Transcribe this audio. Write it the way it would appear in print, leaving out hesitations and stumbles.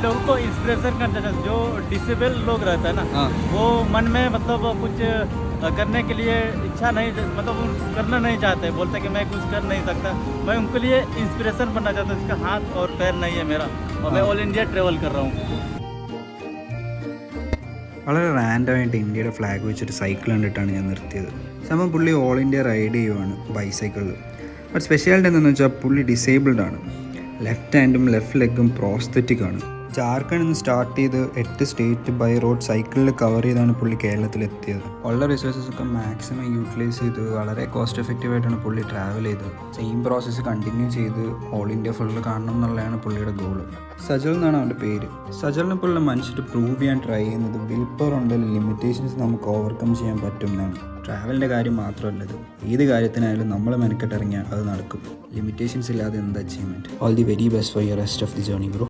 लोगों को इंस्पिरेशन करना चाहता हूँ। जो डिसेबल लोग रहता है ना, वो मन में मतलब कुछ करने के लिए इच्छा नहीं, मतलब करना नहीं चाहते, बोलते कि मैं कुछ कर नहीं सकता। मैं उनके लिए इंस्पिरेशन बनना चाहता हूँ। जिसका हाथ और पैर नहीं है मेरा, और मैं ऑल इंडिया ट्रेवल कर रहा हूँ. വളരെ റാൻഡമായിട്ട് ഇന്ത്യയുടെ ഫ്ലാഗ് വെച്ചിട്ട് സൈക്കിൾ കണ്ടിട്ടാണ് ഞാൻ നിർത്തിയത്. സംഭവം പുള്ളി ഓൾ ഇന്ത്യ റൈഡ് ചെയ്യുവാണ് ബൈസൈക്കിളിൽ. ബട്ട് സ്പെഷ്യാലിറ്റി എന്താണെന്ന് വെച്ചാൽ പുള്ളി ഡിസേബിൾഡ് ആണ്. ലെഫ്റ്റ് ഹാൻഡും ലെഫ്റ്റ് ലെഗും പ്രോസ്തെറ്റിക് ആണ്. ജാർഖണ്ഡിൽ നിന്ന് സ്റ്റാർട്ട് ചെയ്ത് 8 സ്റ്റേറ്റ് ബൈ റോഡ് സൈക്കിളിൽ കവർ ചെയ്താണ് പുള്ളി കേരളത്തിലെത്തിയത്. ഉള്ള റിസോഴ്സസ് ഒക്കെ മാക്സിമം യൂട്ടിലൈസ് ചെയ്ത് വളരെ കോസ്റ്റ് എഫക്റ്റീവായിട്ടാണ് പുള്ളി ട്രാവൽ ചെയ്തത്. സെയിം പ്രോസസ്സ് കണ്ടിന്യൂ ചെയ്ത് ഓൾ ഇന്ത്യ ഫുള്ള് കാണണം എന്നുള്ളതാണ് പുള്ളിയുടെ ഗോള്. സജൽ എന്നാണ് അവൻ്റെ പേര്. സജലിനെ പോലുള്ള മനുഷ്യർ പ്രൂവ് ചെയ്യാൻ ട്രൈ ചെയ്യുന്നത് വിൽ പവർ ഉണ്ടെങ്കിൽ ലിമിറ്റേഷൻസ് നമുക്ക് ഓവർകം ചെയ്യാൻ പറ്റും എന്നാണ്. ട്രാവലിൻ്റെ കാര്യം മാത്രമല്ലത്, ഏത് കാര്യത്തിനായാലും നമ്മൾ മെനക്കെട്ടിറങ്ങിയാൽ അത് നടക്കും. ലിമിറ്റേഷൻസ് ഇല്ലാതെ എന്ത് achievement. All the very best for your rest of the journey bro.